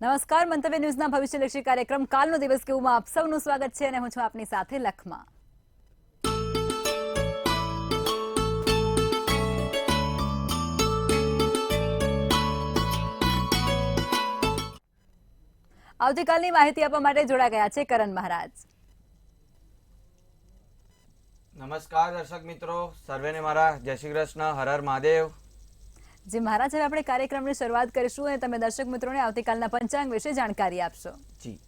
નમસ્કાર, મંતવ્ય ન્યૂઝના ભવિષ્યલક્ષી કાર્યક્રમ કાલનો દિવસ કેવુંમાં આપ સૌનું સ્વાગત છે અને હું છું આપની સાથે લખમાં। આવતીકાલની માહિતી આપવા માટે જોડા ગયા છે કરણ મહારાજ। નમસ્કાર દર્શક મિત્રો, સર્વેને મારા જય શ્રી કૃષ્ણ, હર હર મહાદેવ। જી મહારાજ, હવે આપણે કાર્યક્રમની શરૂઆત કરીશું અને તમે દર્શક મિત્રોને આવતીકાલના પંચાંગ વિશે જાણકારી આપશો। જી,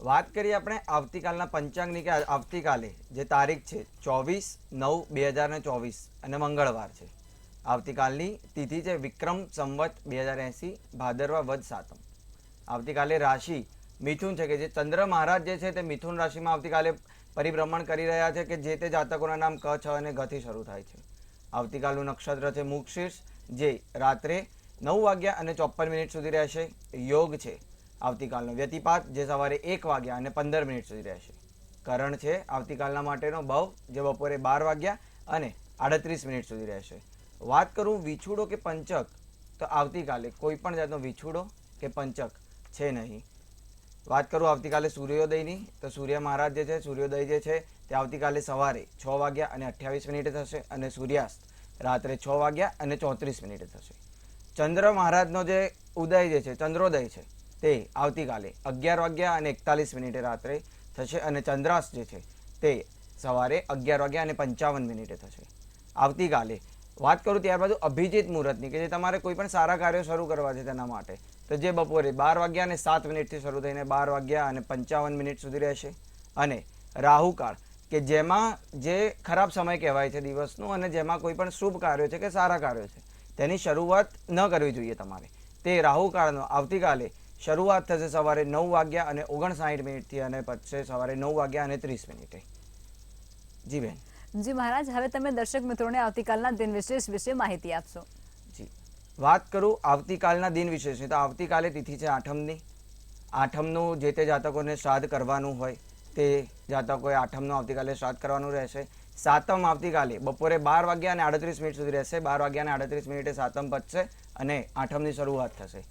વાત કરીએ આપણે આવતીકાલના પંચાંગની કે આવતીકાલે જે તારીખ છે 24/9/2024 અને મંગળવાર છે। આવતીકાલની તિથિ છે વિક્રમ સંવત 2080 ભાદરવા વદ સાતમ। આવતીકાલે રાશિ મિથુન છે કે જે ચંદ્ર મહારાજ જે છે તે મિથુન રાશિમાં આવતીકાલે પરિભ્રમણ કરી રહ્યા છે કે જે તે જાતકોના નામ ક, છ અને ગ થી શરૂ થાય છે। આવતીકાલનું નક્ષત્ર છે મુક્ષીર્ષ જે રાત્રે 9:54 સુધી રહેશે। યોગ છે આવતીકાલનો વ્યતિપાત જે સવારે 1:15 સુધી રહેશે। કરણ છે આવતીકાલના માટેનો ભવ જે બપોરે 12:38 સુધી રહેશે। વાત કરું વિછુડો કે પંચક, તો આવતીકાલે કોઈ પણ જાતનો વિછુડો કે પંચક છે નહીં। વાત કરું આવતીકાલે સૂર્યોદયની, તો સૂર્ય મહારાજ જે છે સૂર્યોદય જે છે તે આવતીકાલે સવારે 6:28 થશે અને સૂર્યાસ્ત રાત્રે 6:34 થશે। ચંદ્ર મહારાજનો જે ઉદય જે છે ચંદ્રોદય છે તે આવતીકાલે 11:41 રાત્રે થશે અને ચંદ્રાસ્ત જે છે તે સવારે 11:55 થશે। આવતીકાલે વાત કરું ત્યારબાદ અભિજીત મુહૂર્તની કે જે તમારે કોઈ પણ સારા કાર્યો શરૂ કરવા છે તેના માટે, તો જે બપોરે 12:07 થી શરૂ થઈને 12:55 સુધી રહેશે। અને રાહુકાળ કે જેમાં જે ખરાબ સમય કહેવાય છે દિવસનું અને જેમાં કોઈ પણ શુભ કાર્યો છે કે સારા કાર્યો છે તેની શરૂઆત ન કરવી જોઈએ તમારે, તે રાહુકાળનો આવતીકાલે શરૂઆત થશે સવારે 9:59 થી અને પછી સવારે 9:30। જી બેન। જી મહારાજ, હવે તમે દર્શક મિત્રોને આવતીકાલના દિન વિશેષ વિશે માહિતી આપશો। જી, વાત કરું આવતીકાલના દિન વિશેષની, તો આવતીકાલે તિથિ છે આઠમની। આઠમનું જે તે જાતકોને શ્રાદ્ધ કરવાનું હોય તે જાતકોએ આઠમનું આવતીકાલે શ્રાદ્ધ કરવાનું રહેશે। સાતમ આવતીકાલે બપોરે 12:38 સુધી રહેશે। 12:38 સાતમ પતશે અને આઠમની શરૂઆત થશે।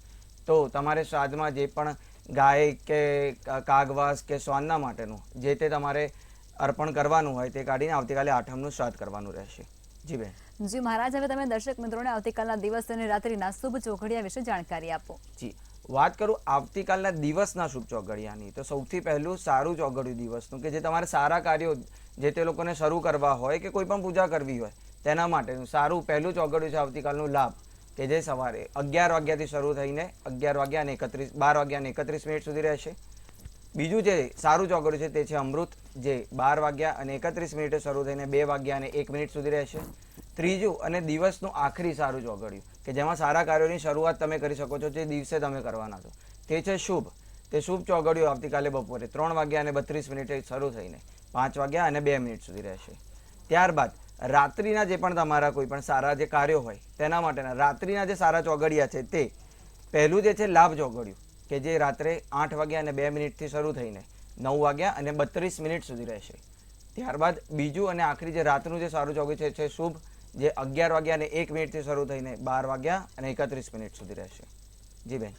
તો તમારે શ્રાદ્ધમાં જે પણ ગાય કે કાગવાસ કે શ્વાનના માટેનું જે તે તમારે અર્પણ કરવાનું હોય તે કાઢીને આવતીકાલે આઠમનું શ્રાદ્ધ કરવાનું રહેશે। જી બેન। જી મહારાજ, હવે તમે દર્શક મિત્રોને આવતીકાલના દિવસ અને રાત્રિના શુભ ચોઘડિયા વિશે જાણકારી આપો। જી, વાત કરું આવતીકાલના દિવસના શુભ ચોઘડિયાની, તો સૌથી પહેલું સારું ચોઘડિયું દિવસનું કે જે તમારે સારા કાર્યો જે તે લોકોને શરૂ કરવા હોય કે કોઈ પણ પૂજા કરવી હોય તેના માટેનું સારું પહેલું ચોઘડિયું છે આવતીકાલનું લાભ કે જે સવારે 11 વાગ્યાથી શરૂ થઈને 12:31 સુધી રહેશે। બીજું જે સારું ચોઘડિયું છે તે છે અમૃત જે 12:31 શરૂ થઈને 2:01 સુધી રહેશે। ત્રીજું અને દિવસનું આખરી સારું ચોઘડિયું કે જેમાં સારા કાર્યોની શરૂઆત તમે કરી શકો છો, જે દિવસે તમે કરવાના છો, તે છે શુભ। તે શુભ ચોઘડિયું આવતીકાલે બપોરે 3:32 શરૂ થઈને 5:02 સુધી રહેશે। ત્યારબાદ રાત્રિના જે પણ તમારા કોઈ પણ સારા જે કાર્યો હોય તેના માટેના રાત્રિના જે સારા ચોઘડિયા છે તે પહેલું જે છે લાભ ચોઘડિયું કે જે રાત્રે 8:02 થી શરૂ થઈને 9:32 સુધી રહેશે। ત્યારબાદ બીજું અને આખરી જે રાતનું જે સારું ચોઘડિયું છે શુભ જે 11:01 થી શરૂ થઈને 12:31 સુધી રહેશે। જી બેન।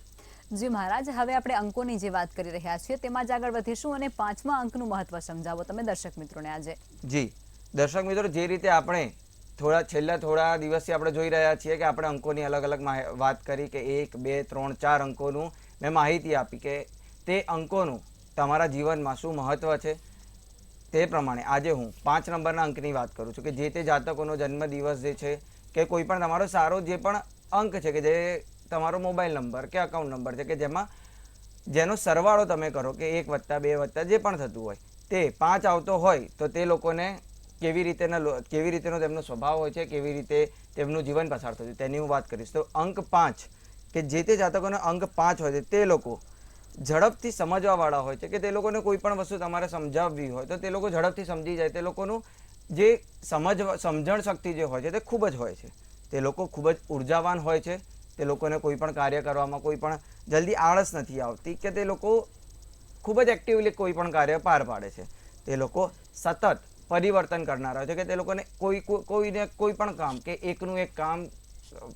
જી મહારાજ, હવે આપણે અંકોની જે વાત કરી રહ્યા છીએ તેમાં જ આગળ વધીશું અને 5મા અંકનું મહત્વ સમજાવો તમે દર્શક મિત્રોને આજે। જી દર્શક મિત્રો, જે રીતે આપણે છેલ્લા થોડા દિવસથી આપણે જોઈ રહ્યા છીએ કે આપણે અંકોની અલગ અલગ વાત કરી કે 1, 2, 3, 4 અંકોનું મેં માહિતી આપી કે તે અંકોનું તમારા જીવનમાં શું મહત્વ છે। તે પ્રમાણે આજે હું 5 નંબરના અંકની વાત કરું છું કે જે તે જાતકોનો જન્મદિવસ જે છે કે કોઈ પણ તમારો સારો જે પણ અંક છે કે જે તમારો મોબાઈલ નંબર કે અકાઉન્ટ નંબર છે કે જેનો સરવાળો તમે કરો કે 1 + 2 + જે પણ થતું હોય તે 5 આવતો હોય તો તે લોકોને કેવી રીતેનો તેમનો સ્વભાવ હોય છે, કેવી રીતે તેમનું જીવન પસાર થતું હોય તેની હું વાત કરીશ। તો અંક 5 કે જે તે જાતકોનો અંક 5 હોય છે તે લોકો ઝડપથી સમજવાવાળા હોય છે કે તે લોકોને કોઈ પણ વસ્તુ તમારે સમજાવવી હોય તો તે લોકો ઝડપથી સમજી જાય। તે લોકોનું જે સમજણ શક્તિ જે હોય છે તે ખૂબ જ હોય છે। તે લોકો ખૂબ જ ઉર્જાવાન હોય છે। તે લોકોને કોઈ પણ કાર્ય કરવામાં કોઈ પણ જલ્દી આળસ નથી આવતી કે તે લોકો ખૂબ જ એક્ટિવલી કોઈ પણ કાર્ય પાર પાડે છે। તે લોકો સતત પરિવર્તન કરનારા હોય છે કે તે લોકોને કોઈ પણ કામ કે એકનું એક કામ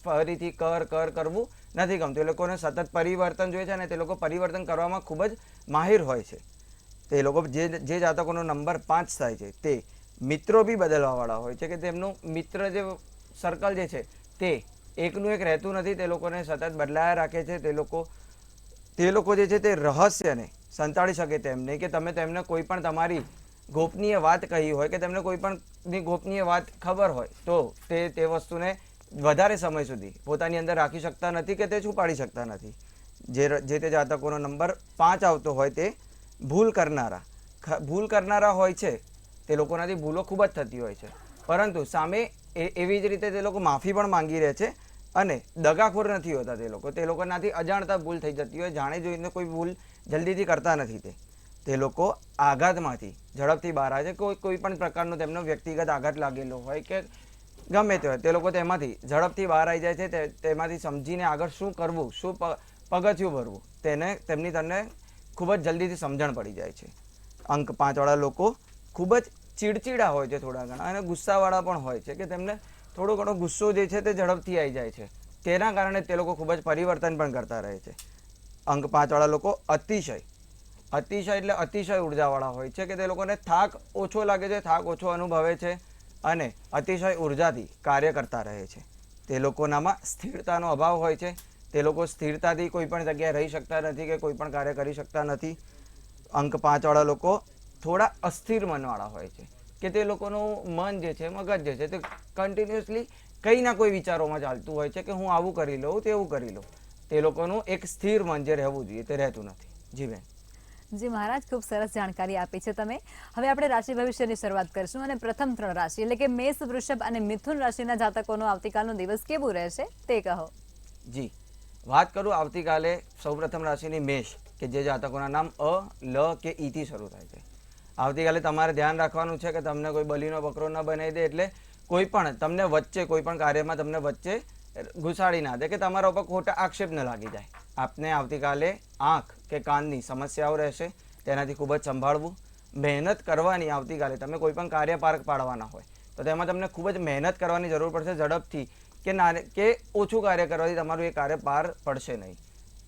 ફરીથી કરવું નથી ગમતું. એ લોકોને સતત પરિવર્તન જોઈએ છે અને તે લોકો પરિવર્તન કરવામાં ખૂબ જ માહિર હોય છે. તે લોકો જે જાતકોનો નંબર 5 થાય છે તે મિત્રો બી બદલવાવાળા હોય છે, કે તેમનું મિત્ર જે સર્કલ જે છે તે એકનું એક રહેતું નથી, તે લોકોને સતત બદલાયા રાખે છે. તે લોકો જે છે તે રહસ્યને સંતાડી શકે તેમ નહીં, કે તમે તેમને કોઈ પણ તમારી ગોપનીય વાત કહી હોય કે તેમને કોઈ પણની ગોપનીય વાત ખબર હોય તો તે વસ્તુને વધારે સમય સુધી પોતાની અંદર રાખી શકતા નથી કે તે છુપાડી શકતા નથી. જે તે જાતકોનો નંબર 5 આવતો હોય તે ભૂલ કરનારા હોય છે. તે લોકોનાથી ભૂલો ખૂબ જ થતી હોય છે, પરંતુ સામે એવી જ રીતે તે લોકો માફી પણ માંગી રહે છે અને દગાખોર નથી હોતા. તે લોકોનાથી અજાણતા ભૂલ થઈ જતી હોય, જાણે જોઈને કોઈ ભૂલ જલ્દીથી કરતા નથી. તે લોકો આઘાતમાંથી ઝડપથી બહાર આવે છે. કોઈ પણ પ્રકારનો તેમનો વ્યક્તિગત આઘાત લાગેલો હોય કે ગમે તે હોય, તે લોકો તેમાંથી ઝડપથી બહાર આવી જાય છે. તેમાંથી સમજીને આગળ શું કરવું, શું પગથિયું ભરવું, તમને ખૂબ જ જલ્દીથી સમજણ પડી જાય છે. અંક 5 વાળા લોકો ખૂબ જ ચીડચીડા હોય છે, થોડા ઘણા, અને ગુસ્સાવાળા પણ હોય છે, કે તેમને થોડો ઘણો ગુસ્સો જે છે તે ઝડપથી આવી જાય છે. તેના કારણે તે લોકો ખૂબ જ પરિવર્તન પણ કરતા રહે છે. અંક 5 વાળા લોકો અતિશય એટલે અતિશય ઉર્જાવાળા હોય છે, કે તે લોકોને થાક ઓછો લાગે છે, થાક ઓછો અનુભવે છે અને અતિશય ઉર્જાથી કાર્ય કરતા રહે છે. તે લોકોનામાં સ્થિરતાનો અભાવ હોય છે. તે લોકો સ્થિરતાથી કોઈ પણ જગ્યાએ રહી શકતા નથી કે કોઈ પણ કાર્ય કરી શકતા નથી. અંક 5 વાળા લોકો થોડા અસ્થિર મનવાળા હોય છે, કે તે લોકોનું મન જે છે, મગજ જે છે તે કન્ટિન્યુઅસલી કંઈ ના કોઈ વિચારોમાં ચાલતું હોય છે, કે હું આવું કરી લઉં, તેવું કરી લઉં. તે લોકોનું એક સ્થિર મન જે રહેવું જોઈએ તે રહેતું નથી. જી બેન. જી મહારાજ, ખૂબ સરસ જાણકારી આપી છે તમે. હવે આપણે રાશિ ભવિષ્યની શરૂઆત કરીશું અને પ્રથમ 3 રાશિ એટલે કે મેષ, વૃષભ અને મિથુન રાશિના જાતકોનો આવતીકાલનો દિવસ કેવું રહેશે તે કહો. જી, વાત કરું આવતીકાલે સૌપ્રથમ રાશિની મેષ, કે જે જાતકોના નામ અ, લ કે ઈથી શરૂ થાય છે. આવતીકાલે તમારે ધ્યાન રાખવાનું છે કે તમને કોઈ બલીનો બકરો ન બનાવી દે, એટલે કોઈ પણ તમને વચ્ચે કોઈ પણ કાર્યમાં તમને વચ્ચે ઘુસાડી ના દે, કે તમારા ઉપર ખોટા આક્ષેપ ન લાગી જાય. આપને આવતીકાલે આંખ કે કાનની સમસ્યાઓ રહેશે, તેનાથી ખૂબ જ સંભાળવું. મહેનત કરવાની, આવતીકાલે તમે કોઈ પણ કાર્ય પાર પાડવાના હોય તો તેમાં તમને ખૂબ જ મહેનત કરવાની જરૂર પડશે, ઝડપથી, કે ઓછું કાર્ય કરવાથી તમારું એ કાર્ય પાર પડશે નહીં.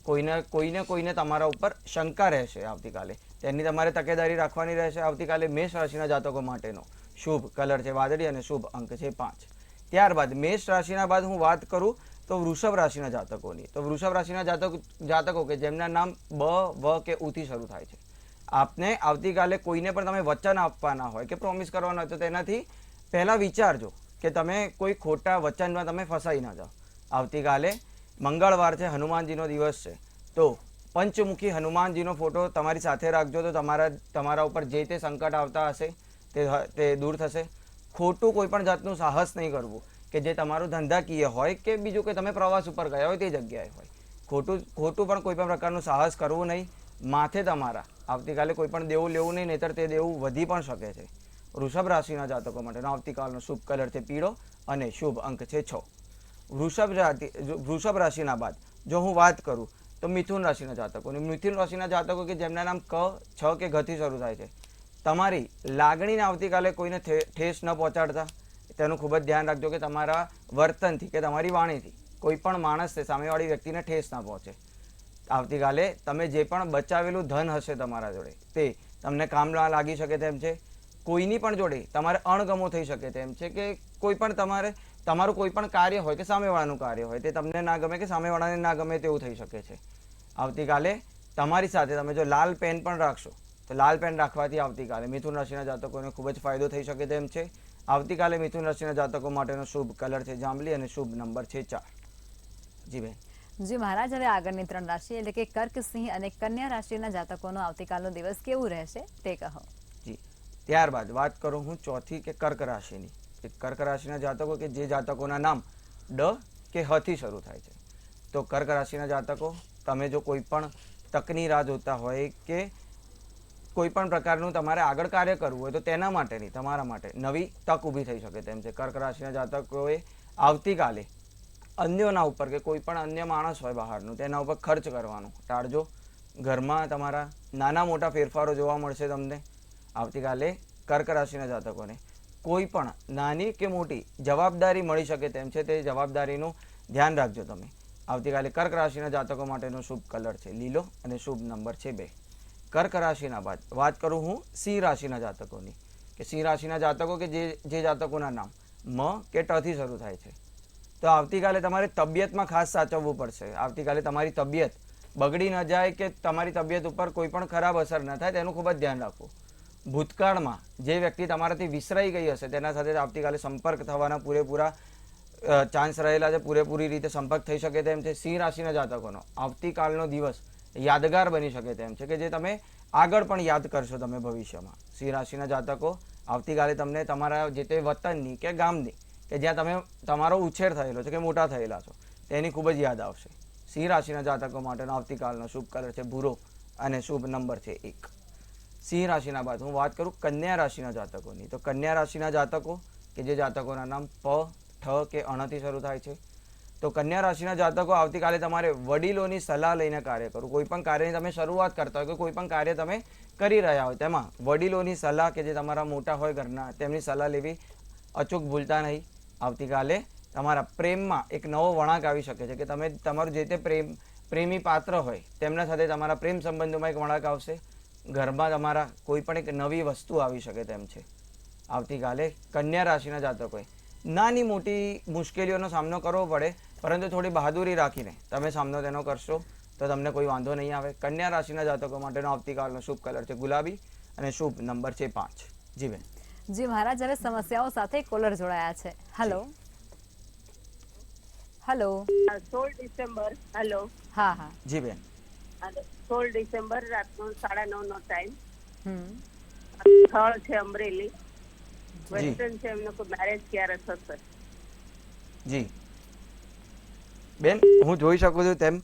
કોઈને તમારા ઉપર શંકા રહેશે આવતીકાલે, તેની તમારે તકેદારી રાખવાની રહેશે. આવતીકાલે મેષ રાશિના જાતકો માટેનો શુભ કલર છે વાદળી અને શુભ અંક છે 5. ત્યારબાદ મેષ રાશિના બાદ હું વાત કરું તો વૃષભ રાશિના જાતકોની. તો વૃષભ રાશિના જાતકો કે જેમના નામ બ, વ કે ઉથી શરૂ થાય છે, આપને આવતીકાલે કોઈને પણ તમે વચન આપવાના હોય કે પ્રોમિસ કરવાના હોય તો તેનાથી પહેલાં વિચારજો કે તમે કોઈ ખોટા વચનમાં તમે ફસાઈ ના જાઓ. આવતીકાલે મંગળવાર છે, હનુમાનજીનો દિવસ છે, તો પંચમુખી હનુમાનજીનો ફોટો તમારી સાથે રાખજો, તો તમારા ઉપર જે તે સંકટ આવતા હશે તે દૂર થશે. ખોટું કોઈ પણ જાતનું સાહસ નહીં કરવું, કે જે તમારું ધંધાકીય હોય કે બીજું કે તમે પ્રવાસ ઉપર ગયા હોય તે જગ્યાએ હોય. ખોટું પણ કોઈ પણ પ્રકારનું સાહસ કરવું નહીં. માથે તમારા આવતીકાલે કોઈ પણ દેવું લેવું નહીં, નહીંતર તે દેવું વધી પણ શકે છે. વૃષભ રાશિના જાતકો માટેનો આવતીકાલનો શુભ કલર છે પીળો અને શુભ અંક છે 6. વૃષભ રાશિના બાદ જો હું વાત કરું તો મિથુન રાશિના જાતકોની. મિથુન રાશિના જાતકો કે જેમના નામ ક, છ કે ઘથી શરૂ થાય છે, તમારી લાગણીને આવતીકાલે કોઈને ઠેસ ન પહોંચાડતા, તેનું ખૂબ જ ધ્યાન રાખજો, કે તમારા વર્તનથી કે તમારી વાણીથી કોઈ પણ માણસ સામેવાળી વ્યક્તિને ઠેસ ના પહોંચે. આવતીકાલે તમે જે પણ બચાવેલું ધન હશે તમારા જોડે તે તમને કામ ના લાગી શકે તેમ છે. કોઈની પણ જોડે તમારે અણગમો થઈ શકે તેમ છે, કે કોઈ પણ તમારું કોઈ પણ કાર્ય હોય કે સામેવાળાનું કાર્ય હોય તે તમને ના ગમે કે સામેવાળાને ના ગમે તેવું થઈ શકે છે. આવતીકાલે તમારી સાથે તમે જો લાલ પેન પણ રાખશો તો લાલ પેન રાખવાથી આવતીકાલે મિથુન રાશિના જાતકોને ખૂબ જ ફાયદો થઈ શકે તેમ છે. આવતીકાલે મિથુન રાશિના જાતકો માટેનો શુભ કલર છે જાંબલી અને શુભ નંબર છે 4. જી બેન. જી મહારાજ, હવે આગળની 3 રાશિ એટલે કે કર્ક, સિંહ અને કન્યા રાશિના જાતકોનો આવતીકાલનો દિવસ કેવું રહેશે તે કહો. જી, ત્યારબાદ વાત કરું હું ચોથી કે કર્ક રાશિની. કર્ક રાશિના જાતકો કે જે જાતકોના નામ ડ કે હ થી શરૂ થાય છે, તો કર્ક રાશિના જાતકો, તમે જો કોઈ પણ તકની રાહ જોતા હોય કે કોઈ પણ પ્રકારનું તમારે આગળ કાર્ય કરવું હોય તો તેના માટેની તમારા માટે નવી તક ઊભી થઈ શકે તેમ છે. કર્ક રાશિના જાતકોએ આવતીકાલે અન્યોના ઉપર કે કોઈ પણ અન્ય માણસ હોય બહારનું તેના ઉપર ખર્ચ કરવાનું ટાળજો. ઘરમાં તમારા નાના મોટા ફેરફારો જોવા મળશે તમને. આવતીકાલે કર્ક રાશિના જાતકોને કોઈ પણ નાની કે મોટી જવાબદારી મળી શકે તેમ છે, તે જવાબદારીનું ધ્યાન રાખજો તમે. આવતીકાલે કર્ક રાશિના જાતકો માટેનો શુભ કલર છે લીલો અને શુભ નંબર છે 2. કર્ક રાશિના બાદ વાત કરું હું સિંહ રાશિના જાતકોની, કે સિંહ રાશિના જાતકો કે જે જાતકોના નામ મ કે ટ થી શરૂ થાય છે, તો આવતીકાલે તમારે તબિયતમાં ખાસ સાચવવું પડશે. આવતીકાલે તમારી તબિયત બગડી ન જાય કે તમારી તબિયત ઉપર કોઈ પણ ખરાબ અસર ન થાય તેનું ખૂબ જ ધ્યાન રાખવું. ભૂતકાળમાં જે વ્યક્તિ તમારાથી વિસરાઈ ગઈ હશે તેના સાથે આવતીકાલે સંપર્ક થવાના પૂરેપૂરા ચાન્સ રહેલા છે, પૂરેપૂરી રીતે સંપર્ક થઈ શકે તેમ છે. સિંહ રાશિના જાતકોનો આવતીકાલનો દિવસ યાદગાર બની શકે તેમ છે, કે જે તમે આગળ પણ યાદ કરશો તમે ભવિષ્યમાં. સિંહ રાશિના જાતકો આવતીકાલે તમને તમારા જે તે વતનની કે ગામની કે જ્યાં તમે તમારો ઉછેર થયેલો છે કે મોટા થયેલા છો તેની ખૂબ જ યાદ આવશે. સિંહ રાશિના જાતકો માટેનો આવતીકાલનો શુભ કલર છે ભૂરો અને શુભ નંબર છે 1. સિંહ રાશિના બાદ હું વાત કરું કન્યા રાશિના જાતકોની, તો કન્યા રાશિના જાતકો કે જે જાતકોના નામ પ ઠ કે અણથી શરૂ થાય છે, તો કન્યા રાશિના જાતકો આવતીકાલે તમારે વડીલોની સલાહ લઈને કાર્ય કરવું. કોઈ પણ કાર્યની તમે શરૂઆત કરતા હોય કે કોઈ પણ કાર્ય તમે કરી રહ્યા હોય તેમાં વડીલોની સલાહ કે જે તમારા મોટા હોય ઘરના તેમની સલાહ લેવી અચૂક ભૂલતા નહીં. આવતીકાલે તમારા પ્રેમમાં એક નવો વળાંક આવી શકે છે, કે તમે તમારું જે તે પ્રેમી પાત્ર હોય તેમના સાથે તમારા પ્રેમ સંબંધોમાં એક વળાંક આવશે. ઘરમાં તમારા કોઈ પણ એક નવી વસ્તુ આવી શકે તેમ છે. આવતીકાલે કન્યા રાશિના જાતકોએ નાની મોટી મુશ્કેલીઓનો સામનો કરવો પડે, પરંતુ થોડી બહાદુરી રાખીને તમે સામનો તેનો કરશો તો તમને કોઈ વાંધો નહીં આવે. કન્યા રાશિના જાતકો માટેનો આવતીકાલનો શુભ કલર છે ગુલાબી અને શુભ નંબર છે 5. જી બેન. જી મહારાજ, હવે સમસ્યાઓ સાથે કોલર જોડાયા છે. Hello hello. 16 ડિસેમ્બર. હેલો. હા હા. જી બેન. 16 ડિસેમ્બર રાતનો 9:30 નો ટાઈમ. હમ. સ્થળ છે અમરેલી. જી. ક્વેશ્ચન છે એમનો કોઈ મેરેજ ક્યારે થશે? જી બેન, હું જોઈ શકું છું તેમ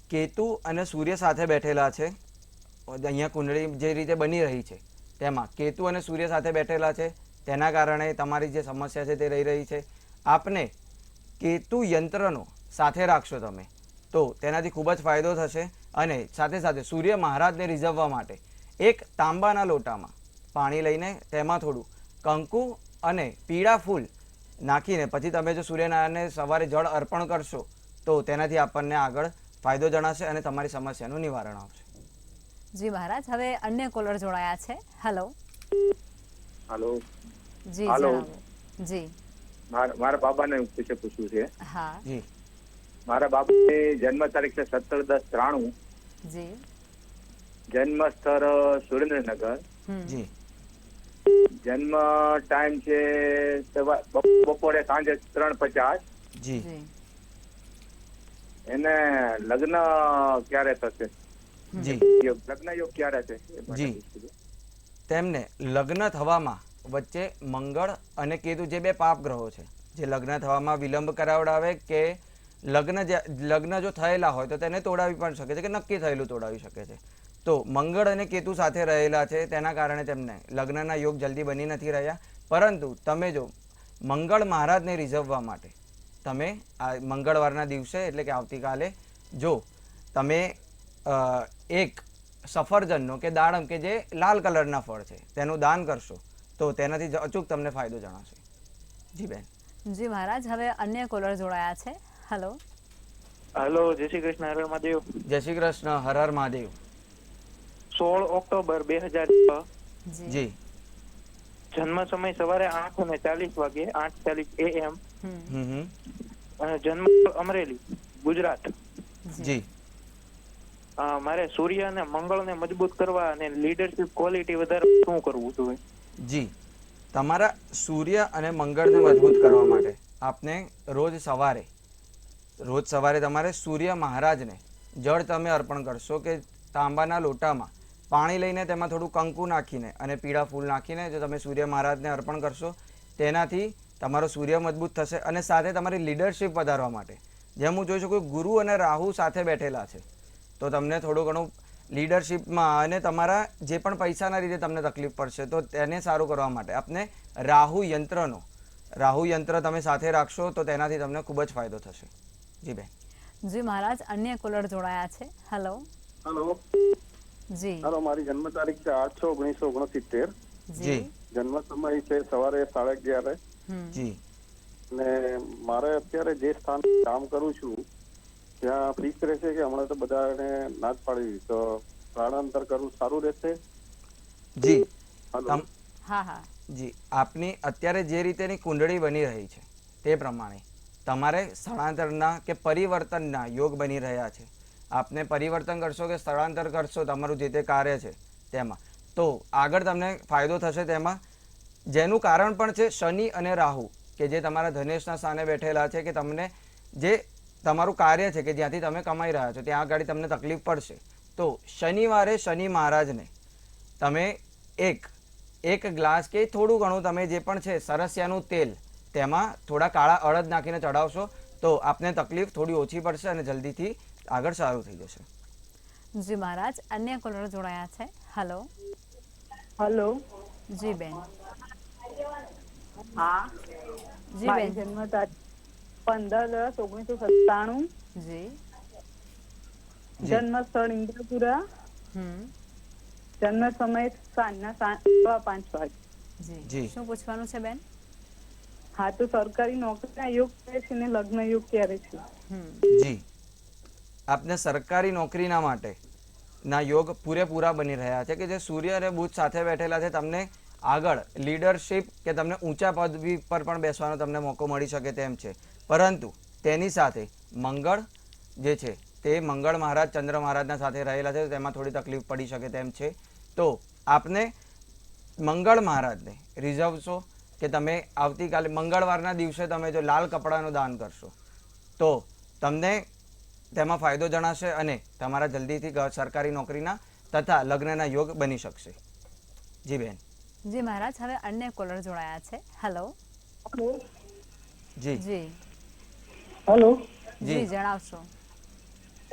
કેતુ અને સૂર્ય સાથે બેઠેલા છે. અહીંયા કુંડળી જે રીતે બની રહી છે તેમાં કેતુ અને સૂર્ય સાથે બેઠેલા છે, તેના કારણે તમારી જે સમસ્યા છે તે રહી રહી છે. આપને કેતુ યંત્રનો સાથે રાખશો તમે તો તેનાથી ખૂબ જ ફાયદો થશે. અને સાથે સાથે સૂર્ય મહારાજને રીઝવવા માટે એક તાંબાના લોટામાં પાણી લઈને તેમાં થોડું કંકુ અને પીળા ફૂલ નાખીને પછી તમે જો સૂર્યનારાયણને સવારે જળ અર્પણ કરશો તો તેનાથી આપણને આગળ ફાયદો જણાશે અને તમારી સમસ્યાનું નિવારણ આવશે. જી મહારાજ, હવે અન્ય કોલર જોડાયા છે. હેલો. હાલો. જી હાલો. જણાવો. જી. મારા બાબાને પૂછવું છે. હા. જી. મારા બાબાની જન્મ તારીખ છે 17/10/93. જી. જન્મ સ્થળ સુરેન્દ્રનગર. જી. જન્મ ટાઈમ છે બપોરે સાંજે 3:50. જી. જી. એને લગ્ન ક્યારે થશે? જી. લગ્ન યોગ ક્યારે છે? જી. તેમને લગ્ન થવામાં વચ્ચે મંગળ અને કેતુ જે 2 પાપ ગ્રહો છે, જે લગ્ન થવામાં વિલંબ કરાવડાવે કે લગ્ન જો થયેલા હોય તો તેને તોડાવી પણ શકે છે, કે નક્કી થયેલું તોડાવી શકે છે. તો મંગળ અને કેતુ સાથે રહેલા છે, તેના કારણે તેમને લગ્નના યોગ જલ્દી બની નથી રહ્યા. પરંતુ તમે જો મંગળ મહારાજને રીઝવવા માટે તમે આ મંગળવારના દિવસે એટલે કે આવતીકાલે જો તમે એક સફરજનનો કે દાડમ કે જે લાલ કલરના ફળ છે તેનું દાન કરશો તો તેનાથી અચૂક તમને ફાયદો જણાશે. જી બેન. જી મહારાજ, હવે અન્ય કોલર જોડાયા છે. હેલો. હેલો, જય શ્રી કૃષ્ણ. હર હર મહાદેવ. જય શ્રી કૃષ્ણ. હર હર મહાદેવ. 16 ઓક્ટોબર 2006. જી. જન્મ સમય સવારે 8:40 વાગે, 8:40 AM. અને જન્મ અમરેલી, ગુજરાત. જી. મારે સૂર્ય અને મંગળને મજબૂત કરવા અને લીડરશિપ ક્વોલિટી વધારવા શું કરવું જોઈએ? જી. તમારા સૂર્ય અને મંગળને મજબૂત કરવા માટે આપને રોજ સવારે તમારે સૂર્ય મહારાજને જળ તમે અર્પણ કરશો, કે તાંબાના લોટામાં પાણી લઈને તેમાં થોડું કંકુ નાખીને અને પીળા ફૂલ નાખીને જો તમે સૂર્ય મહારાજને અર્પણ કરશો તેનાથી તમારો સૂર્ય મજબૂત થશે. અને સાથે તમારી લીડરશિપ વધારવા માટે જેમ હું જોઈ શકું ગુરુ અને રાહુ સાથે બેઠેલા છે, તો તમને થોડું ઘણું લીડરશિપમાં અને તમારા જે પણ પૈસાના રીતે તમને તકલીફ પડશે તો તેને સારું કરવા માટે આપને રાહુ યંત્ર તમે સાથે રાખશો તો તેનાથી તમને ખૂબ જ ફાયદો થશે. જી બેન. જી મહારાજ, અન્ય કોલર જોડાયા છે. હેલો. હેલો. જી. હેલો, મારી જન્મ તારીખ છે 8/6/1969. જી. જન્મ સમય છે સવારે 11:30. જી. ને મારે અત્યારે જે સ્થાન કામ કરું છું ત્યાં ફિક્સ રહેશે કે હમણાં તો બધાને ના જ પાડી દીધી, તો સ્થળાંતર કરવું સારું રહેશે? જી હાલો. તમ હા હા જી આપની અત્યારે જે રીતેની કુંડળી બની રહી છે તે પ્રમાણે તમારે સ્થળાંતરના કે પરિવર્તનના યોગ બની રહ્યા છે. આપને પરિવર્તન કરશો કે સ્થળાંતર કરશો તમારું જે તે કાર્ય છે તેમાં, તો આગળ તમને ફાયદો થશે. તેમાં જેનું કારણ પણ છે શનિ અને રાહુ, કે જે તમારા ધનેશના સ્થાને બેઠેલા છે, કે તમને જે તમારું કાર્ય છે કે જ્યાંથી તમે કમાઈ રહ્યા છો ત્યાં આગળ તમને તકલીફ પડશે. તો શનિવારે શનિ મહારાજને તમે એક ગ્લાસ કે થોડું ઘણું તમે જે પણ છે સરસિયાનું તેલ તેમાં થોડા કાળા અડદ નાખીને ચડાવશો તો આપને તકલીફ થોડી ઓછી પડશે અને જલ્દીથી આગળ સારું થઈ જશે. જી મહારાજ, અન્ય કોલર જોડાયા છે. હલો. હલો. જી બેન. હા, જી મારી બેન. જન્મ તારીખ 15/10/1997. જી. જન્મ સ્થળ ઇન્દ્રપુરા. હમ. જન્મ સમય સાંજના 5:15 વાગે. જી. જી. શું પૂછવાનું છે બેન? હા, તો સરકારી નોકરીના યોગ ક્યારે છે ને લગ્ન યોગ ક્યારે છે? જી આપને સરકારી નોકરીના માટે ના યોગ પૂરેપૂરા બની રહ્યા છે, કે જે સૂર્ય અને બુધ સાથે બેઠેલા છે. તમને આગળ લીડરશિપ કે તમને ઊંચા પદવી પર પણ બેસવાનો તમને મોકો મળી શકે તેમ છે. પરંતુ તેની સાથે મંગળ જે છે તે મંગળ મહારાજ ચંદ્ર મહારાજના સાથે રહેલા છે, તેમાં થોડી તકલીફ પડી શકે તેમ છે. તો આપને મંગળ મહારાજને રીઝવશો કે તમે આવતીકાલે મંગળવારના દિવસે તમે જો લાલ કપડાનું દાન કરશો તો તમને તેમાં ફાયદો જણાશે અને તમારા જલ્દીથી સરકારી નોકરીના તથા લગ્નના યોગ બની શકશે. જી બેન. જી મહારાજ, હવે અન્ય કોલર જોડાયા છે. હલો. જી જી. હેલો. જી જણાવશો.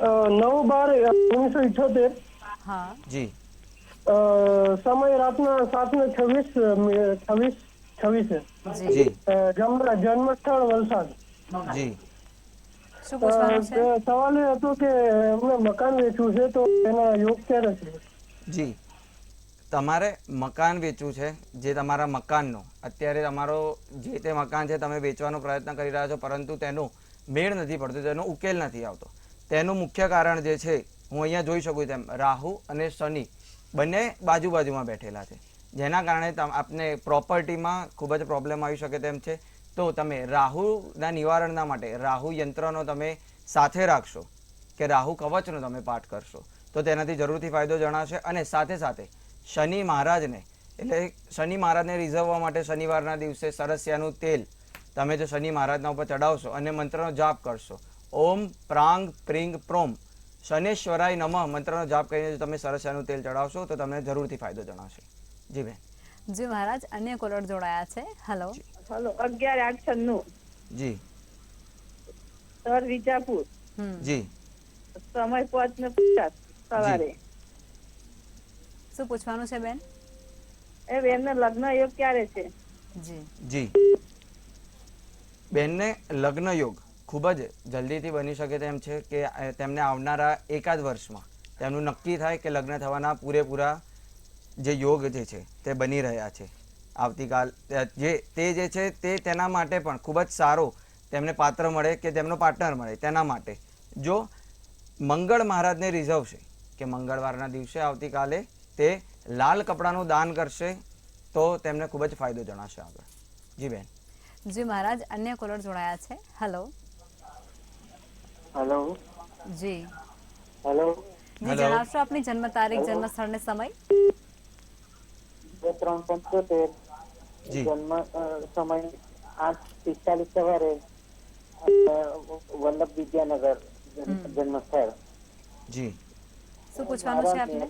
9/12/1978. હા. જી સમય રાતના 7:26 જી. જન્મ સ્થળ વલસાડ. જી શું પૂછવાનું છે? સવાલ એ હતો કે અમને મકાન વેચવું છે, તો એના યોગ ક્યારે છે? જી તમારે મકાન વેચવું છે. જે તમારા મકાનનો અત્યારે તમારો જે તે મકાન છે તમે વેચવાનો પ્રયત્ન કરી રહ્યા છો, પરંતુ તેનો મેળ નથી પડતો, તેનો ઉકેલ નથી આવતો. તેનું મુખ્ય કારણ જે છે હું અહીંયા જોઈ શકું તેમ રાહુ અને શનિ બંને બાજુમાં બેઠેલા છે, જેના કારણે આપને પ્રોપર્ટીમાં ખૂબ જ પ્રોબ્લેમ આવી શકે તેમ છે. તો તમે રાહુના નિવારણના માટે રાહુ યંત્રનો તમે સાથે રાખશો કે રાહુ કવચનો તમે પાઠ કરશો તો તેનાથી જરૂરથી ફાયદો જણાશે. અને સાથે સાથે શનિ મહારાજને રીઝવવા માટે શનિવારના દિવસે સરસિયાનું તેલ તમે જો શનિ મહારાજના ઉપર ચડાવશો અને મંત્રનો જાપ કરશો, ઓમ પ્રાંગ પ્રિંગ પ્રોમ શનેશ્વરાય નમઃ મંત્રનો જાપ કરીને તમે સરસિયાનું તેલ ચડાવશો તો તમને જરૂરથી ફાયદો જણાશે. જી બેન. જી મહારાજ, અન્ય કોલર જોડાયા છે. હલો. હલો. 11/8/96. જી સર વિજાપુર. જી સમય 5:50 સવારે. શું પૂછવાનું છે બેન? એ બેનને લગ્ન યોગ ક્યારે છે? જી. જી બેનને લગ્ન યોગ ખૂબ જ જલ્દીથી બની શકે તેમ છે, કે તેમને આવનારા એકાદ વર્ષમાં તેમનું નક્કી થાય કે લગ્ન થવાના પૂરેપૂરા જે યોગ જે છે તે બની રહ્યા છે. આવતીકાલ જે છે તે તેના માટે પણ ખૂબ જ સારો તેમને પાત્ર મળે કે તેમનો પાર્ટનર મળે. તેના માટે જો મંગળ મહારાજને રીઝવશે કે મંગળવારના દિવસે આવતીકાલે તે લાલ કપડાનું દાન કરશે તો તેમને ખૂબ જ ફાયદો જણાશે આગળ. જી બેન. જી મહારાજ, અન્ય કોલર જોડાયા છે. હલો. હેલો. જી. હેલો. જી જણાવશો આપની જન્મ તારીખ, જન્મ સ્થળ ને સમય? 2/3/75. જી જન્મ સમય 8:45 સવારે. વલ્લભ વિદ્યાનગર જન્મ સ્થળ. જી શું પૂછવાનું છે આપને?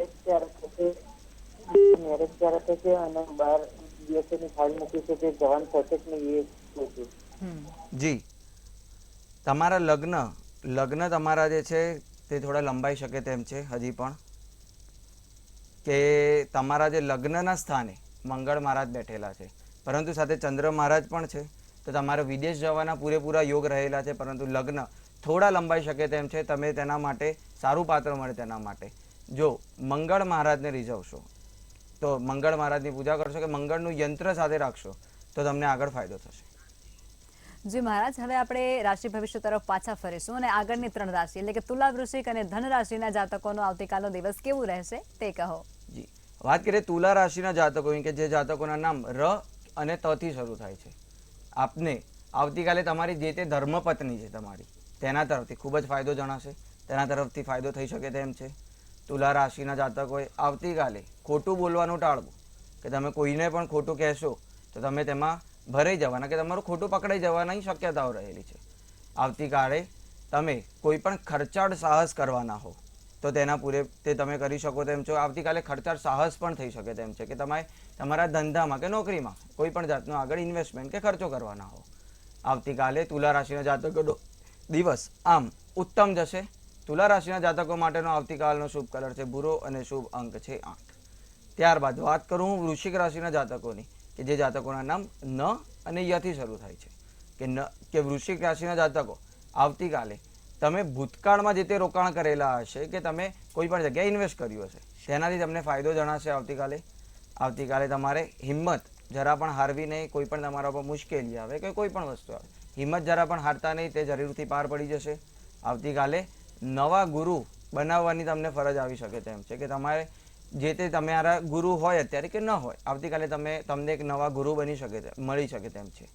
મેરેજ ક્યારે થશે અને 12 દિવસની ફાઇલ મૂકી છે તે જવાન થશે કે નહીં એ પૂછ્યું. જી તમારા લગ્ન તમારા જે છે તે થોડા લંબાઈ શકે તેમ છે હજી પણ, કે તમારા જે લગ્નના સ્થાને મંગળ મહારાજ બેઠેલા છે, પરંતુ સાથે ચંદ્ર મહારાજ પણ છે. તો તમારે વિદેશ જવાના પૂરેપૂરા યોગ રહેલા છે, પરંતુ લગ્ન થોડા લંબાઈ શકે તેમ છે. તમે તેના માટે સારું પાત્ર મળે તેના માટે જો મંગળ મહારાજને રીઝવશો તો મંગળ મહારાજની પૂજા કરશો કે મંગળનું યંત્ર સાથે રાખશો તો તમને આગળ ફાયદો થશે. જી મહારાજ, હવે આપણે રાશિ ભવિષ્ય તરફ પાછા ફરીશું અને આગળની 3 રાશિ એટલે કે તુલા, વૃશ્ચિક અને ધન રાશિના જાતકોનો આવતીકાલનો દિવસ કેવું રહેશે તે કહો. જી, વાત કરીએ તુલા રાશિના જાતકોની કે જે જાતકોના નામ ર અને ત થી શરૂ થાય છે. આપને આવતીકાલે તમારી જે તે ધર્મપત્ની છે તમારી તેના તરફથી ખૂબ જ ફાયદો જણાશે, તેના તરફથી ફાયદો થઈ શકે તેમ છે. તુલા રાશિના જાતકોએ આવતીકાલે ખોટું બોલવાનું ટાળવું, કે તમે કોઈને પણ ખોટું કહેશો તો તમે તેમાં ભરાઈ જવાના કે તમારું ખોટું પકડાઈ જવાની શક્યતાઓ રહેલી છે. આવતીકાલે તમે કોઈ પણ ખર્ચાળ સાહસ કરવાના હો તો તે તમે કરી શકો તેમ છો. આવતીકાલે ખર્ચાળ સાહસ પણ થઈ શકે તેમ છે કે તમે તમારા ધંધામાં કે નોકરીમાં કોઈ પણ જાતનો આગળ ઇન્વેસ્ટમેન્ટ કે ખર્ચો કરવાના હો. આવતીકાલે તુલા રાશિના જાતકોનો દિવસ આમ ઉત્તમ જશે. તુલા રાશિના જાતકો માટેનો આવતીકાલનો શુભ કલર છે ભૂરો અને શુભ અંક છે 8. ત્યારબાદ વાત કરું હું વૃશ્ચિક રાશિના જાતકોની કે જે જાતકોના નામ ન અને યથી શરૂ થાય છે કે વૃશ્ચિક રાશિના જાતકો આવતીકાલે તમે ભૂતકાળમાં જે તે રોકાણ કરેલા હશે કે તમે કોઈ પણ જગ્યાએ ઇન્વેસ્ટ કર્યું હશે તેનાથી તમને ફાયદો જણાશે. આવતીકાલે તમારે હિંમત જરા પણ હારવી નહીં. કોઈ પણ તમારા પર મુશ્કેલી આવે કે કોઈ પણ વસ્તુ આવે, હિંમત જરા પણ હારતા નહીં, તે જરૂરથી પાર પડી જશે. આવતીકાલે નવા ગુરુ બનાવવાની તમને ફરજ આવી શકે તેમ છે કે તમારે જે તે તમારા ગુરુ હોય અત્યારે કે ન હોય, આવતીકાલે તમને એક નવા ગુરુ મળી શકે તેમ છે.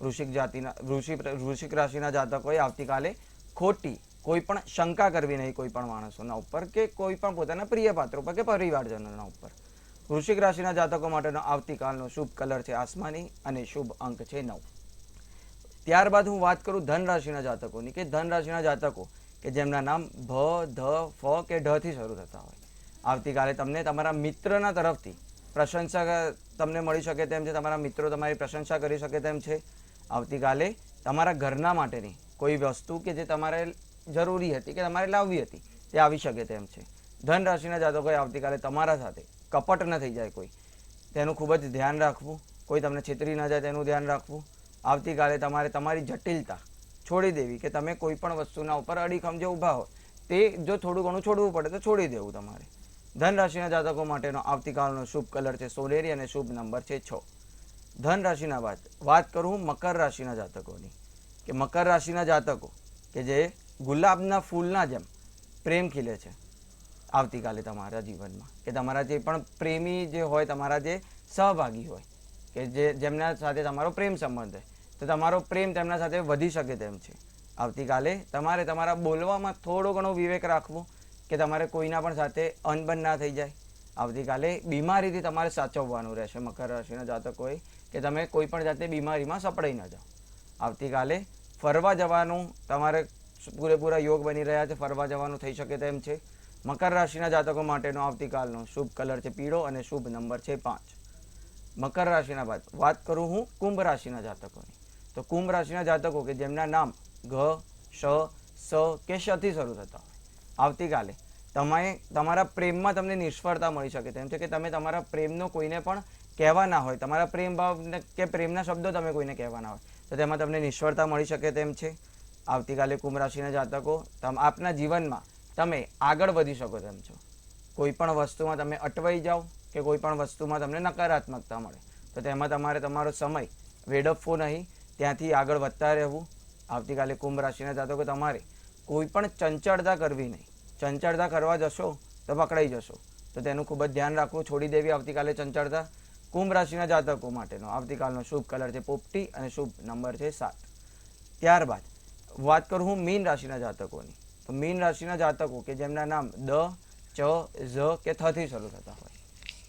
વૃશ્ચિક રાશિના જાતકોએ આવતીકાલે ખોટી કોઈ પણ શંકા કરવી નહીં કોઈ પણ માણસોના ઉપર કે કોઈ પણ પોતાના પ્રિય પાત્રો પર કે પરિવારજનોના ઉપર. વૃશ્ચિક રાશિના જાતકો માટેનો આવતીકાલનો શુભ કલર છે આસમાની અને શુભ અંક છે 9. ત્યારબાદ હું વાત કરું ધન રાશિના જાતકોની કે ધન રાશિના જાતકો કે જેમના નામ ભ, ધ, ફ કે ઢ થી શરૂ થતા હોય, આવતીકાલે તમને તમારા મિત્રના તરફથી પ્રશંસા તમને મળી શકે તેમ છે. તમારા મિત્રો તમારી પ્રશંસા કરી શકે તેમ છે. આવતીકાલે તમારા ઘરના માટેની કોઈ વસ્તુ કે જે તમારે જરૂરી હતી કે તમારે લાવવી હતી તે આવી શકે તેમ છે. ધન રાશિના જાતકોએ આવતીકાલે તમારા સાથે કપટ ન થઈ જાય કોઈ, તેનું ખૂબ જ ધ્યાન રાખવું. કોઈ તમને છેતરી ન જાય તેનું ધ્યાન રાખવું. આવતીકાલે તમારે તમારી જટિલતા છોડી દેવી કે તમે કોઈ પણ વસ્તુના ઉપર અડીખમ જે ઊભા હોય તે જો થોડું ઘણું છોડવું પડે તો છોડી દેવું તમારે. ધન રાશિના જાતકો માટેનો આવતીકાલનો શુભ કલર છે સોનેરી અને શુભ નંબર છે 6. ધન રાશિના બાદ વાત કરું મકર રાશિના જાતકોની કે મકર રાશિના જાતકો કે જે ગુલાબના ફૂલના જેમ પ્રેમ ખીલે છે આવતીકાલે તમારા જીવનમાં, કે તમારા જે પણ પ્રેમી જે હોય, તમારા જે સહભાગી હોય કે જેમના સાથે તમારો પ્રેમ સંબંધ છે તો તમારો પ્રેમ તેમના સાથે વધી શકે તેમ છે. આવતીકાલે તમારે તમારા બોલવામાં થોડો ઘણો વિવેક રાખવો કે તમારે કોઈના પણ સાથે અનબન ના થઈ જાય. આવતીકાલે બીમારીથી તમારે સાચવવાનું રહેશે મકર રાશિના જાતકોએ કે તમે કોઈ પણ જાતે બીમારીમાં સપડાઈ ન જાઓ. આવતીકાલે ફરવા જવાનું તમારે પૂરેપૂરા યોગ બની રહ્યા છે, ફરવા જવાનું થઈ શકે તેમ છે. મકર રાશિના જાતકો માટેનો આવતીકાલનો શુભ કલર છે પીળો અને શુભ નંબર છે 5. મકર રાશિના બાદ વાત કરું હું કુંભ રાશિના જાતકોની તો કુંભ રાશિના જાતકો કે જેમના નામ ઘ, શ, સ કે શ થી શરૂ થતા હોય, આવતીકાલે તમારા પ્રેમમાં તમને નિષ્ફળતા મળી શકે તેમ છે કે તમે તમારા પ્રેમનો કોઈને પણ કહેવાના હોય, તમારા પ્રેમ ભાવ કે પ્રેમના શબ્દો તમે કોઈને કહેવાના હોય તો તેમાં તમને નિષ્ફળતા મળી શકે તેમ છે. આવતીકાલે કુંભ રાશિના જાતકો આપના જીવનમાં તમે આગળ વધી શકો તેમ છો. કોઈ પણ વસ્તુમાં તમે અટવાઈ જાઓ કે કોઈ પણ વસ્તુમાં તમને નકારાત્મકતા મળે તો તેમાં તમારે તમારો સમય વેડફવો નહીં, ત્યાંથી આગળ વધતા રહેવું. આવતીકાલે કુંભ રાશિના જાતકો તમારે કોઈ પણ ચંચળતા કરવી નહીં. ચંચળતા કરવા જશો તો પકડાઈ જશો, તો તેનું ખૂબ જ ધ્યાન રાખવું, છોડી દેવી આવતીકાલે ચંચળતા. કુંભ રાશિના જાતકો માટેનો આવતીકાલનો શુભ કલર છે પોપટી અને શુભ નંબર છે 7. ત્યારબાદ વાત કરું હું મીન રાશિના જાતકોની તો મીન રાશિના જાતકો કે જેમના નામ દ, ચ, ઝ કે થ થી શરૂ થતા હોય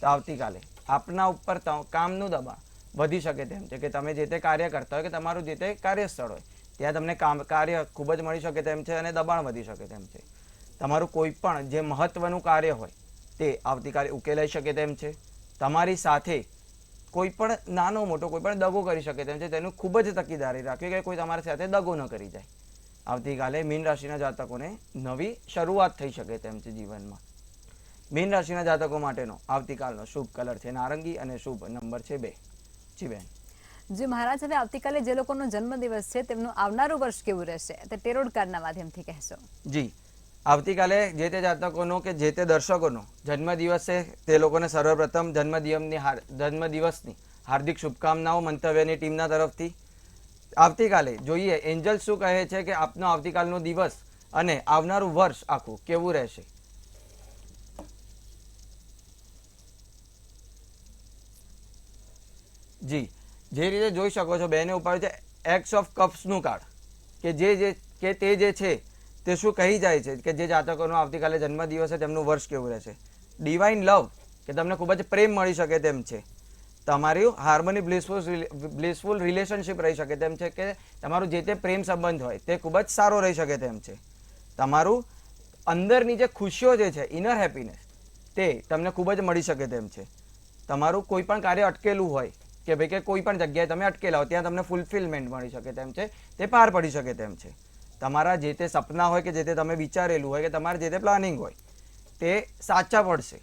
તો આવતીકાલે આપના ઉપર કામનું દબાણ વધી શકે તેમ છે કે તમે જે તે કાર્ય કરતા હોય કે તમારું જે તે કાર્યસ્થળ હોય ત્યાં તમને કાર્ય ખૂબ જ મળી શકે તેમ છે અને દબાણ વધી શકે તેમ છે. તમારું કોઈ પણ જે મહત્વનું કાર્ય હોય તે આવતીકાલે ઉકેલાઈ શકે તેમ છે. તમારી સાથે કોઈ પણ નાનો મોટો કોઈ પણ દગો કરી શકે તેમ છે, તેનું ખૂબ જ તકેદારી રાખવી કે કોઈ તમારી સાથે દગો ન કરી જાય. આવતીકાલે મીન રાશિના જાતકોને નવી શરૂઆત થઈ શકે તેમ છે જીવનમાં. મીન રાશિના જાતકો માટેનો આવતીકાલનો શુભ કલર છે નારંગી અને શુભ નંબર છે 2. જી બેન. જી મહારાજ, હવે આવતીકાલે જે લોકોનો જન્મદિવસ છે તેમનું આવનારું વર્ષ કેવું રહેશે તે ટેરોટ કાર્ડના માધ્યમથી કહેશો. જી, આવતીકાલે જે તે જાતકોનો કે જે તે દર્શકોનો જન્મદિવસ છે તે લોકોને સર્વપ્રથમ જન્મદિવસની હાર્દિક શુભકામનાઓ મંતવ્યની ટીમના તરફથી. આવતીકાલે જોઈએ એન્જલ શું કહે છે કે આપનો આવતીકાલનો દિવસ અને આવનારું વર્ષ આખું કેવું રહેશે. જી, જે રીતે જોઈ શકો છો બેને ઉપાડ્યું છે એક્સ ઓફ કપ્સનું કાર્ડ કે તે જે છે તે શું કહી જાય છે કે જે જાતકોનો આવતીકાલે જન્મદિવસ છે તેમનું વર્ષ કેવું રહેશે. ડિવાઇન લવ કે તમને ખૂબ જ પ્રેમ મળી શકે તેમ છે. તમારું હાર્મની બ્લિસફુલ રિલેશનશિપ રહી શકે તેમ છે કે તમારું જે તે પ્રેમ સંબંધ હોય તે ખૂબ જ સારો રહી શકે તેમ છે. તમારું અંદરની જે ખુશીઓ જે છે ઇનર હેપીનેસ તે તમને ખૂબ જ મળી શકે તેમ છે. તમારું કોઈ પણ કાર્ય અટકેલું હોય કે ભાઈ કે કોઈ પણ જગ્યાએ તમે અટકેલા હો ત્યાં તમને ફૂલફિલમેન્ટ મળી શકે તેમ છે, તે પાર પડી શકે તેમ છે. તમારા જે તે સપના હોય કે જે તે તમે વિચારેલું હોય કે તમારે જે તે પ્લાનિંગ હોય તે સાચા પડશે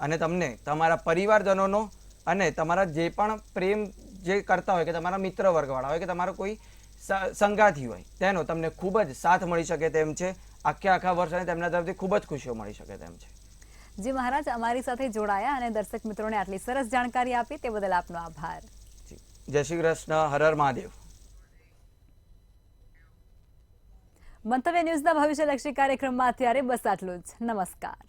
અને તમને તમારા પરિવારજનોનો અને તમારા જે પણ પ્રેમ જે કરતા હોય કે તમારા મિત્ર વર્ગવાળા હોય કે તમારો કોઈ સંગાથી હોય તેનો તમને ખૂબ જ સાથ મળી શકે તેમ છે. આખા વર્ષ અને તેમના તરફથી ખૂબ જ ખુશીઓ મળી શકે તેમ છે. જી મહારાજ, અમારી સાથે જોડાયા અને દર્શક મિત્રોને આટલી સરસ જાણકારી આપી તે બદલ આપનો આભાર. જય શ્રી કૃષ્ણ. હર હર મહાદેવ. મંતવ્ય ન્યૂઝના ભવિષ્યલક્ષી કાર્યક્રમમાં અત્યારે બસ આટલું જ. નમસ્કાર.